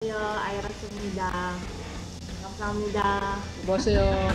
알았습니다. 감사합니다. 수고하세요.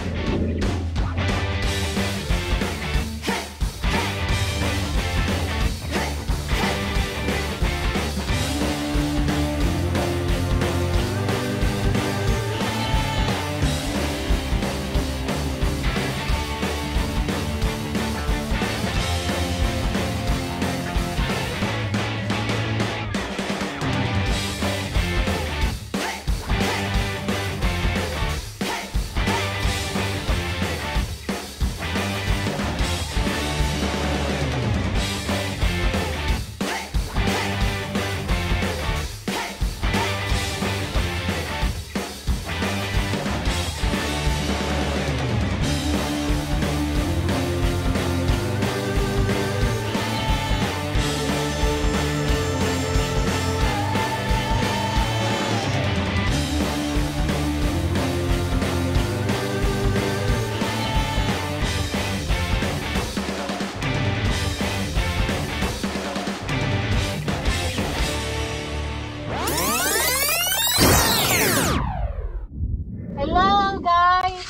Hello guys!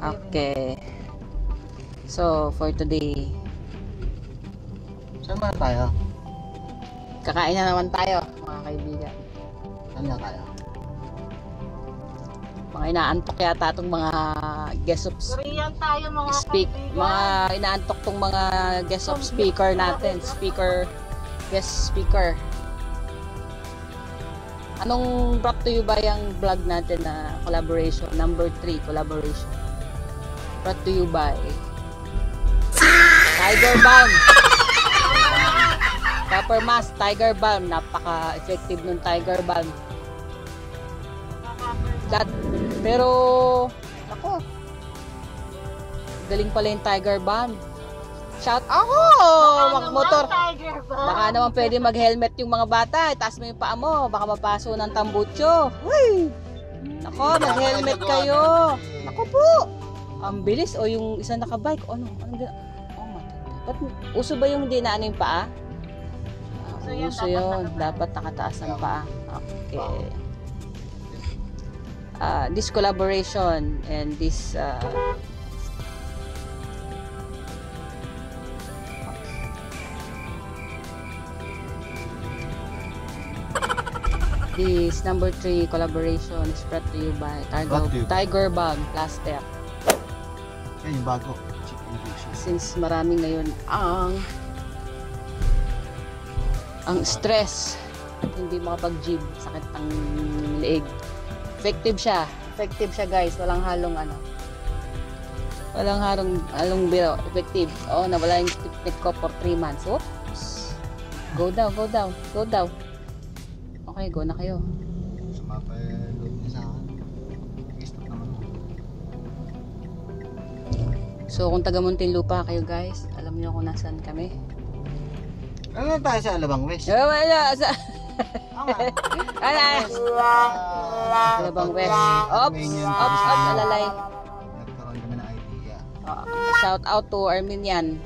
Okay. So, for today, Saan na tayo? kakain na naman tayo, mga kaibigan. Saan na tayo? Mga inaantok yata itong mga guest of Korean tayo mga kaibigan. mga inaantok tong mga guest of speaker natin. Guest speaker. Anong brought to you ba yung vlog natin na collaboration? Number 3, collaboration. Brought to you by Tiger Balm. Copper Mask, Tiger Balm. Napaka-effective ng Tiger Balm. Pero, ako, galing pala yung Tiger Balm. Shout ako! Magmotor. Baka naman pwede mag-helmet yung mga bata. Itaas mo yung paa mo. Baka mapaso ng tambutso. Uy! Nako, mag-helmet kayo. Nako po! Ang bilis. O yung isa nakabike. O ano? Ba't uso ba yung hindi na ano yung paa? Uso yun. Dapat nakataas ang paa. Okay. This collaboration and this this number 3 collaboration is brought to you by Tiger Balm Plaster. Yan yung bago. Since marami ngayon ang stress, hindi makapag-gym, sakit ang leeg. Effective siya guys, walang halong halong biro, effective. Nawala yung stiffness ko for 3 months. Oops. Go down. Okay, go na kayo. Sumapa yung loob niya sa akin. Stop naman. So kung taga Muntinlupa kayo guys, alam niyo kung nasaan kami. Ano na tayo sa Alabang West? Wala sa Alabang West. Ops, alalay. Nagkaroon kami ng idea. Shout out to Armenian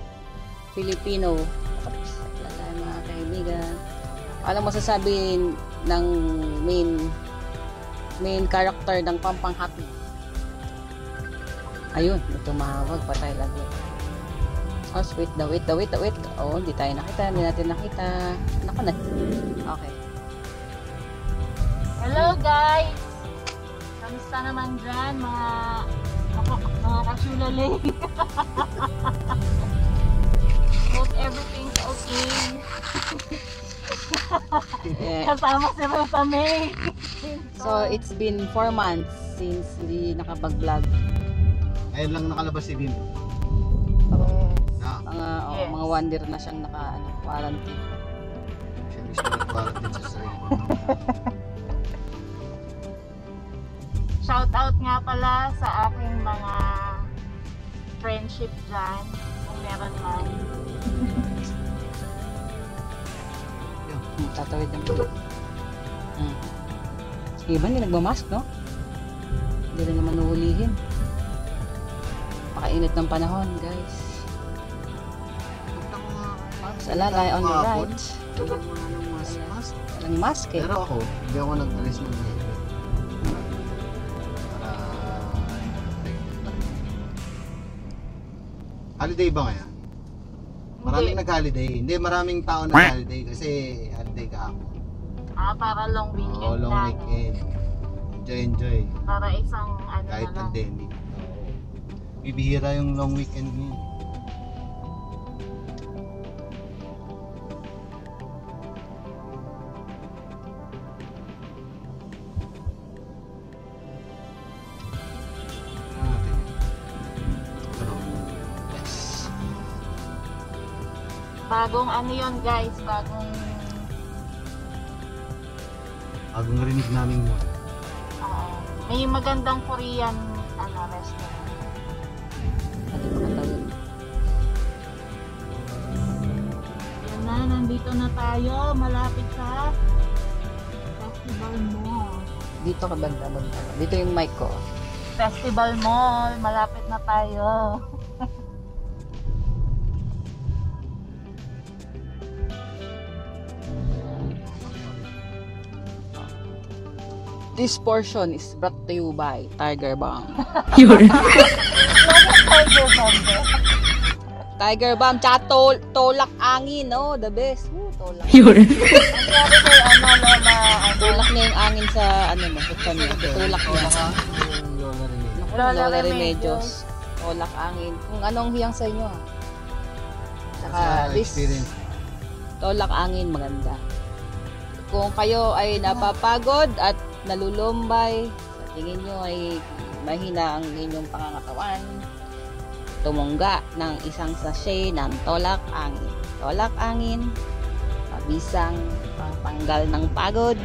Filipino. Ops, alalay mga kaibigan. Alam mo sasabihin ng main character ng Pampang Happy. Ayun, tumawag, patay lagi. Wait. Hindi tayo nakita, hindi natin nakita. Naku na. Okay. Hello guys! Kamusta naman dyan mga kasulalay? Hope everything's okay. Yeah. Kasama sila kami. So, it's been 4 months since hindi nakapag-vlog. Ayun lang nakalabas si Bim. Yes. Mga wonder na siyang quarantine. Siya mismo nag-quarantine sa sarili. Shout out nga pala sa aking mga friendship dyan. Kung meron man. Tatawid ng pulot. Iba, hindi nagmamask, no? Hindi rin naman uhulihin. Pakainit ng panahon, guys. Salalay on the Kahapon, right. wala mo na ng mask. Walang mask eh. Pero ako, hindi ako nag-alis ng helmet. Para... Holiday ba ngayon? Maraming nag-holiday. Hindi, maraming tao nag-holiday kasi holiday ka ako. Para long weekend Oo, long lang. weekend. Enjoy. Para isang ano Kahit na lang. pandemic. Bibihira yung long weekend ngayon. Bagong ano yun guys, bagong rinig namin mo. may magandang Korean restaurant. Yan na, nandito na tayo, malapit sa Festival Mall. Dito ka banda. Dito yung mic ko. Festival Mall, malapit na tayo. This portion is brought to you by Tiger Balm. Tiger Bomb. Tiger Balm, tsaka tolak angin, no? The best. Tolak. Ang sabi kay Lola, Tulak niya yung angin sa, mo, sa kanya. Tulak niya. Yung Lola Remedios. Lola Remedios. Tulak angin. Kung anong hiyang sa inyo, ha? Saka, Sa this, experience. tolak angin, maganda. Kung kayo ay napapagod at nalulumbay, sa tingin nyo ay mahina ang inyong pangangatawan, tumungga ng isang sachet ng tolak angin. Tolak angin, pabisang pangtanggal ng pagod.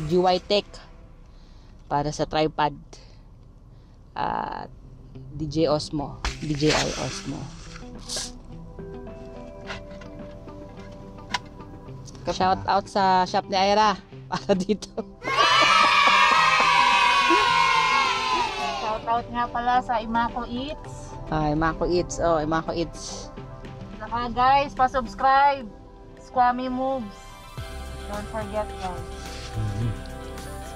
DJI Tech para sa tripod at DJI Osmo. Shout out sa shop ni Ira para dito. Shout out nga pala sa Imako Eats. Imako Eats. Imako Eats. Saka guys, pa-subscribe. Squammy Moves. Don't forget guys.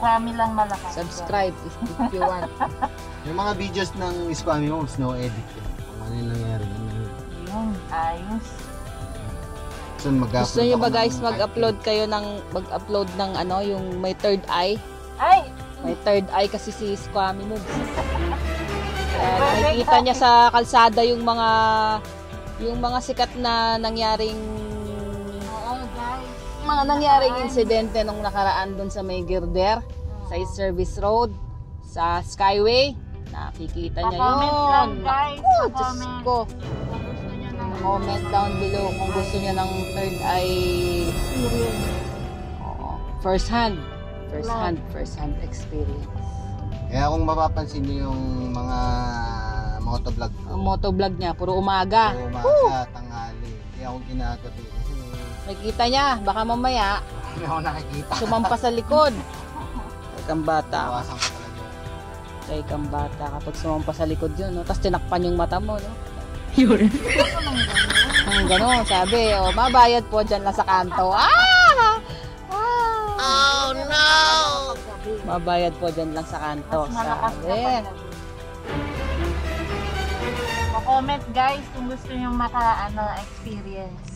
Squammy lang malakas. Subscribe if you want. Yung mga videos ng Squammy Moves, no edit yun. Kung ano yung nangyari yun. Yun, ayos. So, Gusto nyo ba guys mag-upload kayo mag-upload ng yung may third eye? Ay! May third eye kasi si Squammy Moves. Nakikita niya sa kalsada yung mga sikat na nangyaring Oo guys. nangyaring insidente nung nakaraan dun sa may girder. sa East Service Road, sa Skyway. Nakikita niya Pa-comment lang, yun. guys. Oh, Diyos Pa-comment. ko. Kung gusto nyo ng Comment down below kung gusto niya ng third eye. experience. Oo. First hand Vlog. experience. Kaya kung mapapansin niyo yung mga motovlog ko, Ang motovlog niya, puro umaga. umaga, tanghali. Kaya akong ginagabi kasi Nakikita niya, baka mamaya hindi ako nakikita. sumampa sa likod. Kay kang bata. Tawasan ko talaga. Kay kang bata kapag sumampa sa likod yun, no? Tapos tinakpan yung mata mo, no? Ang gano'n, sabi, oh, mabayad po dyan lang sa kanto. Oh no! Mabayad po dyan lang sa kanto. Mas malakas na Sabi. pag comment guys kung gusto nyo experience.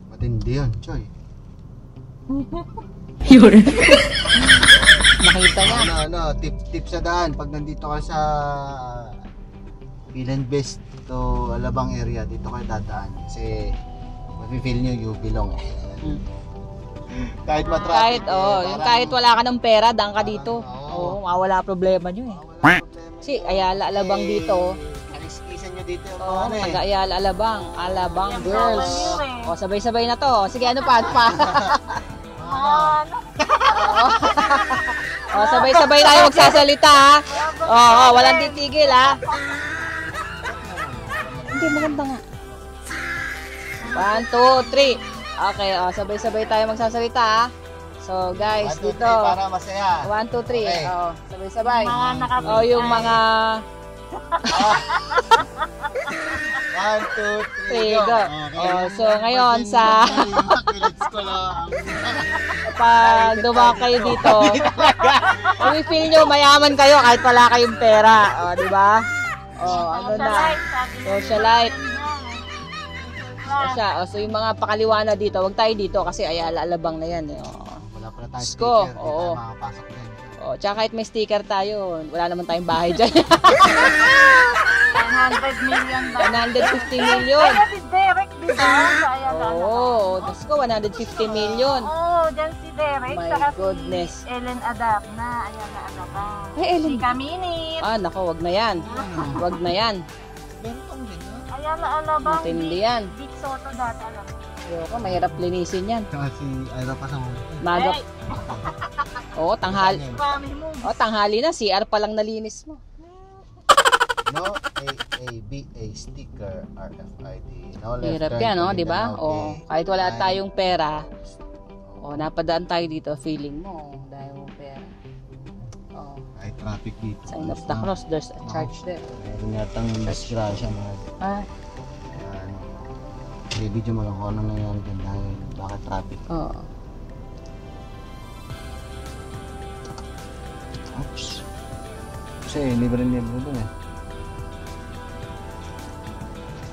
Matindi yun, Choy. Nakita niya. Tip sa daan pag nandito ka sa Bill and Best to Alabang area, dito kayo dadaan kasi mafe-feel nyo you belong. Hmm. Kahit matraffic. Kahit wala ka ng pera, daan ka dito. Oo. Mawala problema nyo eh. Wala problema. Kasi Ayala Alabang dito. Aliskisan nyo dito yung Oh, ano eh. taga Ayala Alabang Yung girls. bawal yun eh. Oh, sabay-sabay na to. Sige, ano pa? Ano? Oh, sabay-sabay tayo magsasalita ha. Oh, walang titigil ha. Hindi, maganda nga. 1, 2, 3. Okay, oh, sabay-sabay tayo magsasalita ha. So, guys, 1, 2, 3 dito. para masaya. 1, 2, 3. Okay. Oh, sabay-sabay. Mga nakapit Oh, yung mga 1, 2, 3, Three, go. go. Oh, so ngayon sa Kilits ko lang. pag dumaan kayo dito, feel nyo mayaman kayo kahit wala kayong pera. Oh, di ba? Oh, ano na? Socialite. So yung mga pakaliwa na dito, wag tayo dito kasi Ayala Alabang na yan. Eh. Oh. Wala pala tayong Sko, sticker. Hindi oo. tayo makapasok din. Oh, tsaka kahit may sticker tayo, wala naman tayong bahay dyan. 100 million ba? 150 million. Kaya si Derek, di ba? Sa Ayala. Oo, Diyos ko, 150 million. Oo, dyan si Derek. My saka goodness. si Ellen Adapna. Ayala Alabang. Hey, Ellen. Si Kaminit. Ah, nako, wag na yan. Wag na yan. Bentong din ha? Ayala Alabang. Matindi yan. Big Soto dati alam. Ayoko, mahirap linisin yan. Tsaka si Ira pa sa mga. Maga. Hey, Oo, tanghali. mami mo. Oh, tanghali na, CR pa lang nalinis mo. No AABA sticker RFID. No left Hirap turn yan, to no, di ba? Mindanao. Oh, Okay. kahit wala Fine. tayong pera, napadaan tayo dito, feeling mo, dahil mo pera. Oh, Ay, traffic dito. sign of the cross, there's a charge there. Meron yatang disgrasya mga. Ah, Ano. I-video mo lang kung ano nangyari dyan dahil bakit traffic. oo. Oops. Kasi libre dun eh.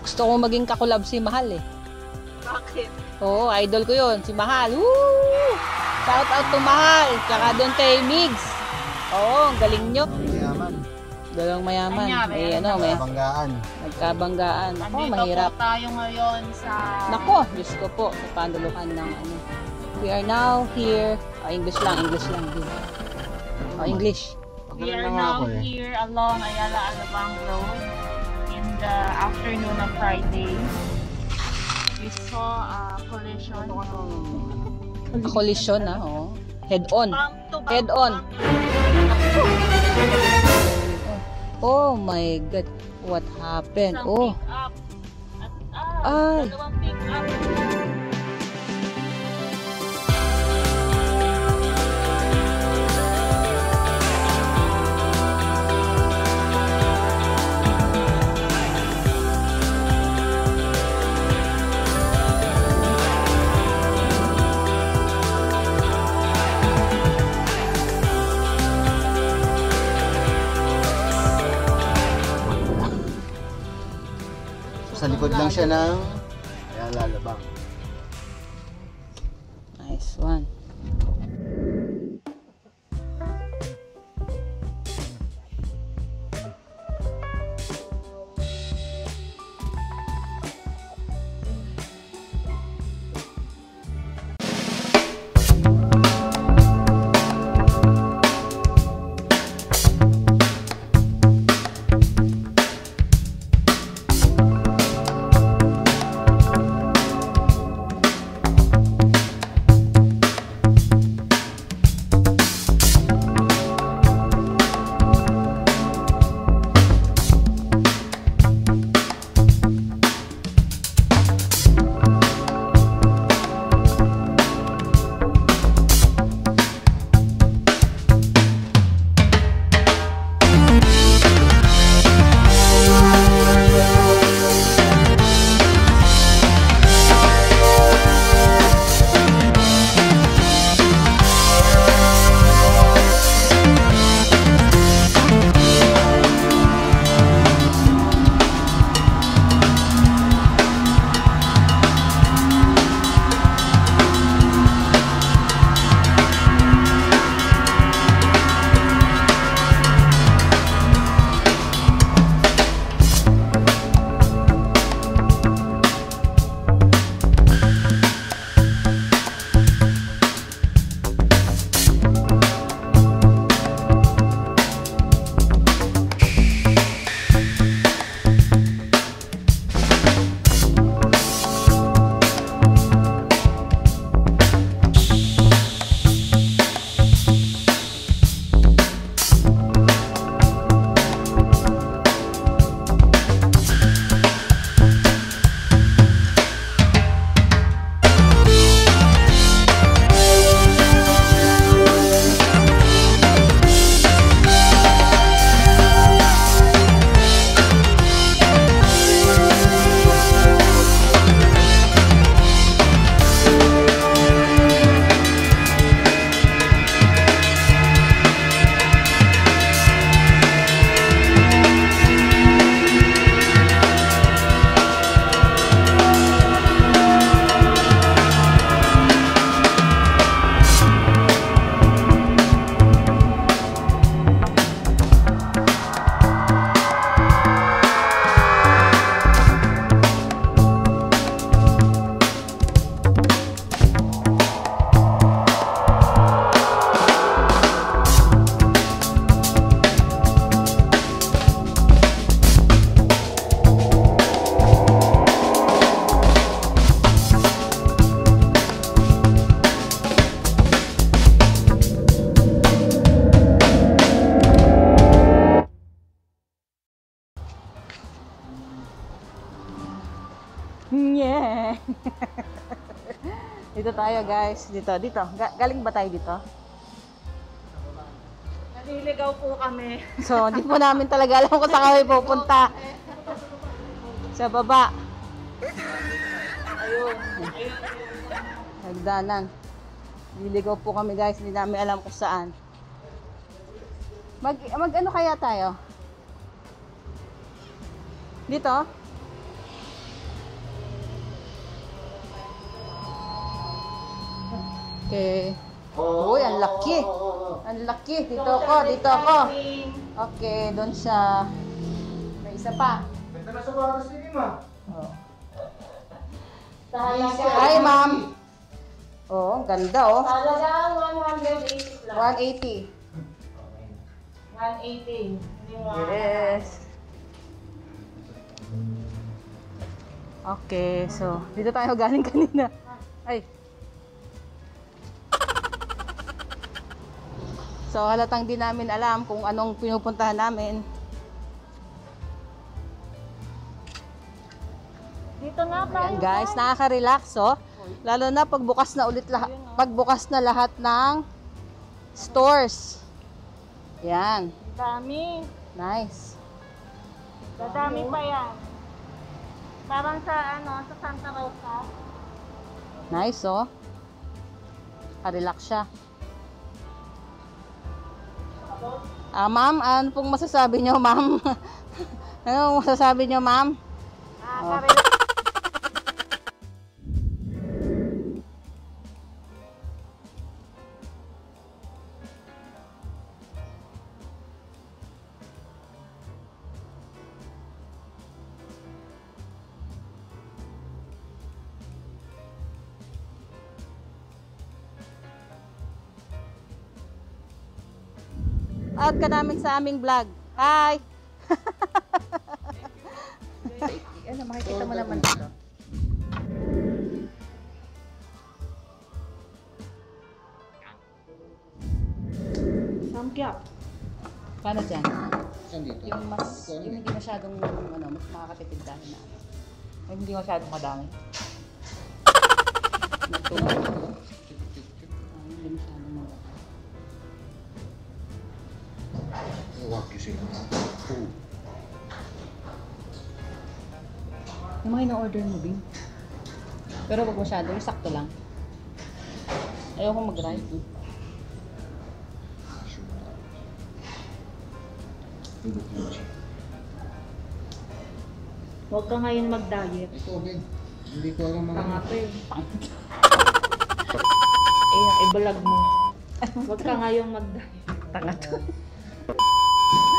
Gusto ko maging kakulab si Mahal eh. Bakit? Oo, idol ko yun, si Mahal. Woo! Shout out to Mahal, tsaka doon kay Migs. Oo, ang galing nyo. Mayaman. Dalawang mayaman. Kanya, May Banggaan. nagkabanggaan. Ako, Nandito mahirap. po tayo ngayon sa... Nako, Diyos ko po, sa pandulukan ng ano. We are now here. English lang. Oh, English. We Pagkaroon are na nga ako now eh. here along Ayala Alabang Road in the afternoon of Friday. We saw a collision. Collision na, oh. Head on. Bump to bump, Head on. bump to Oh my God. What happened? isang Oh. pick up. At Ay. dalawang pick up. Sa likod lang siya ng kaya lalabang. Nice one. kami. Dito tayo guys. Dito. Galing ba tayo dito? Naliligaw po kami. So, hindi po namin talaga alam kung saan kami pupunta. Sa baba. Ayun. Hagdanan. Liligaw po kami guys. Hindi namin alam kung saan. Mag ano kaya tayo? Dito? Okay. Uy, ang laki. Ang laki. Dito ako. Okay, doon siya. May isa pa. Ganda na sa baras ni Ma. Oh. Hi, ma'am. Oh, ang ganda oh. Talagang 180 lang. 180. 180. Yes. Okay, so dito tayo galing kanina. Ay. So halatang di namin alam kung anong pinupuntahan namin. Dito nga tayo. Ayan guys, nakaka-relax oh. Lalo na pagbukas na lahat ng stores. Yan. Dami. Nice. Dadami pa yan. Parang sa sa Santa Rosa. Nice oh. Ka-relax siya. Ma'am, ano pong masasabi nyo, ma'am? Ano masasabi nyo, ma'am? Nakaka-relax. Out ka namin sa aming vlog. Hi! Ano, makikita mo naman dito. Samgyup. Paano dyan? Saan dito? Yung hindi masyadong, mas makakatipid dahil na. Yung hindi masyadong madami. Nagtulog. Hindi masyadong madami. Wag sila. Yung mga ina-order mo, Bing. Pero wag masyado, yung sakto lang. Ayoko mag-drive. Huwag ka ngayon mag-diet. Ito, Ben. Hindi ko alam mga... Pangape. I-vlog mo. Huwag ka ngayon mag-diet. Tanga to.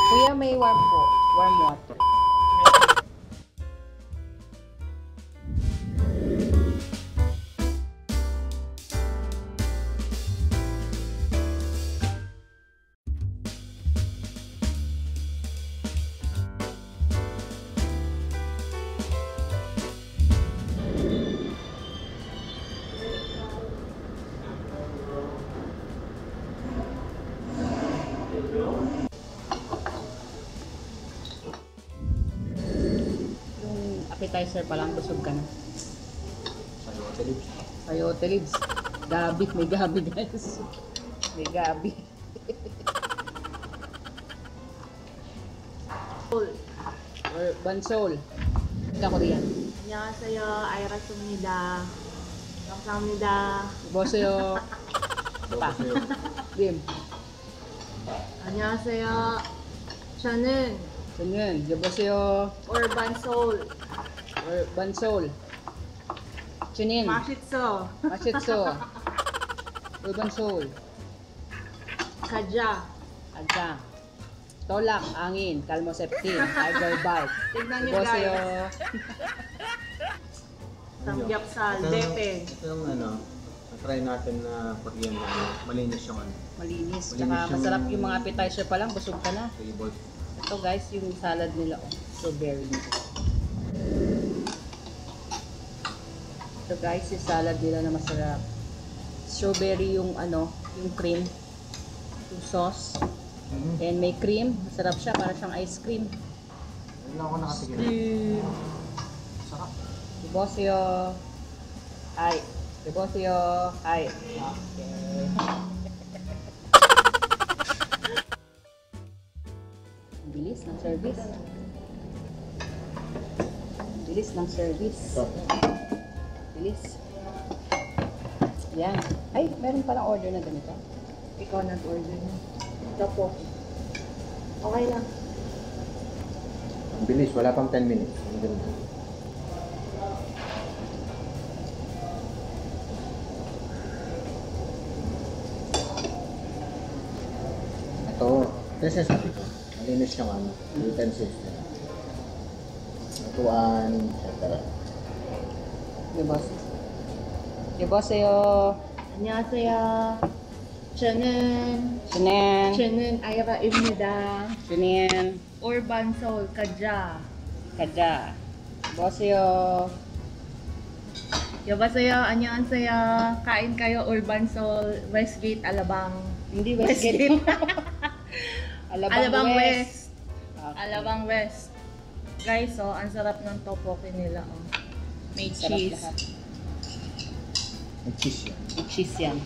Kuya, may warm po. Warm water. Appetizer pa lang, busog ka na. Sayote lips. Gabi, may gabi guys. May gabi. Or bansol. Ika Korean. 안녕하세요. 아이라스입니다. 감사합니다. Boseyo. Pa. Bim. 안녕하세요. 저는 Ganyan. Boseyo. Urban Soul. Or bansol. Chunin. 맛있어. Mashitso. Urban soul. 가자. Agka. Tolak, angin, kalmoseptin, tiger bite. tignan nyo Boseyo. guys. Samgyupsal, depe. Ito yung try natin na Korean na malinis yung Malinis. Malinis Tsaka yung- masarap yung mga appetizer pa lang, busog ka na. table. Ito guys, yung salad nila. Oh. Strawberry. Ito guys, yung salad nila na masarap. Strawberry yung yung cream. Yung sauce. And may cream. Masarap siya, para siyang ice cream. Ayun lang ako nakatigil. Cream. Sarap. Bosyo. Hi. Negosyo. Hi. Okay. Bilis ng service. Bilis ng service. Bilis. Yan. Ay, meron palang order na ganito. Ikaw nag-order mo. Ito po. Okay lang. Ang bilis, wala pang 10 minutes. Ang ganda. Ito, kasi sabi ko, malinis yung ano, utensils nila. Natuan, etc. Boss. Negosyo. 안녕하세요. 저는 Sinen. 아이라입니다. Sinen. Urban Soul Kadja. Kadya. Negosyo. 여보세요. 안녕하세요. Kain kayo Urban Soul Westgate Alabang. Hindi Westgate. Alabang West. Okay. Alabang West. Guys, oh, ang sarap ng tteokbokki nila, oh. May Sarap cheese. lahat. May cheese yan. May cheese yan.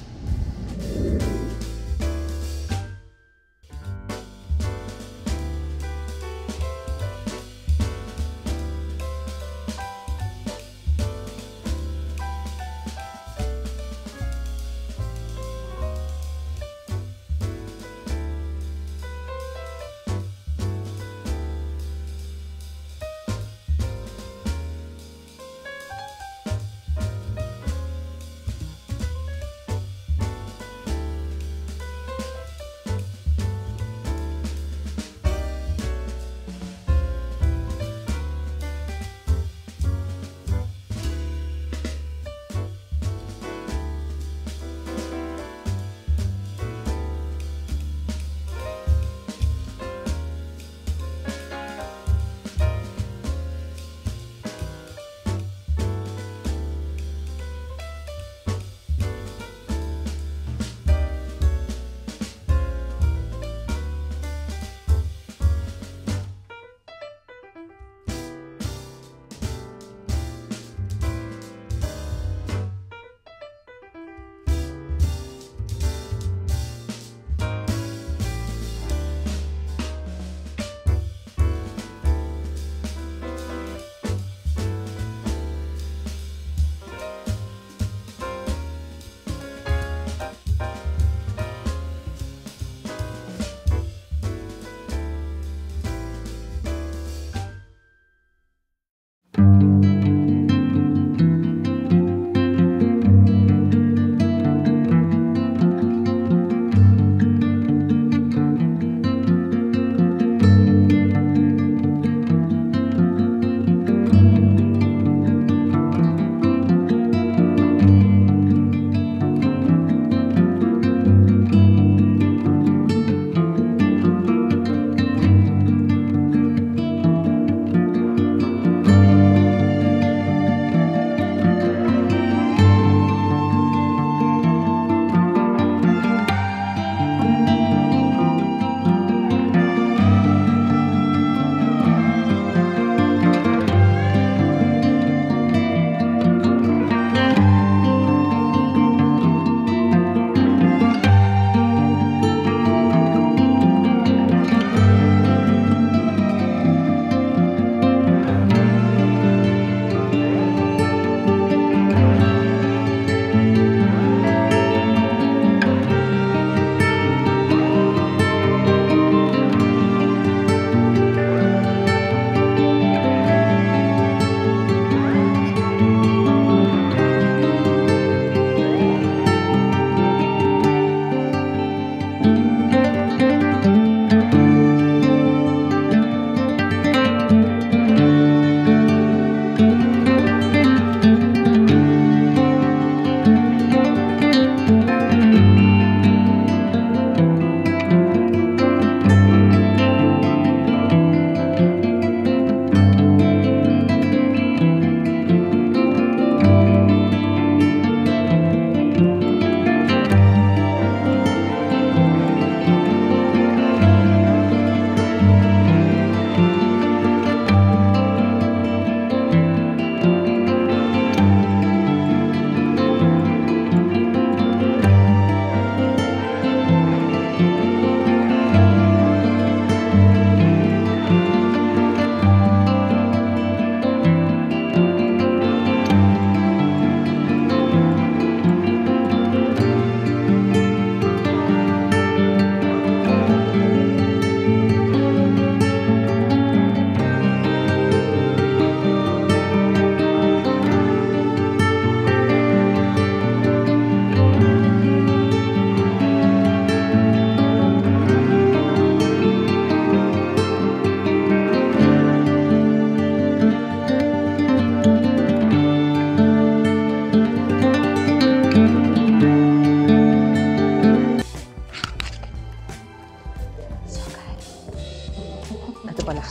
pala.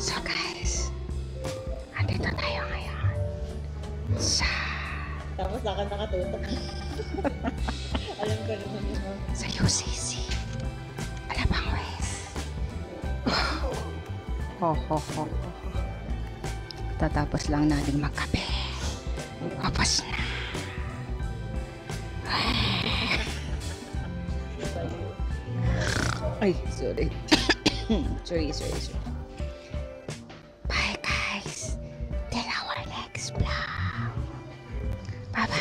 So guys, andito tayo ngayon sa... Tapos akan nakatutok. Alam ko naman yun. Sa UCC. Alabang West. Ho, ho, ho. Tatapos lang natin magkape. Tapos na. Ay, sorry. sorry. Bye guys. Till our next vlog. Bye-bye.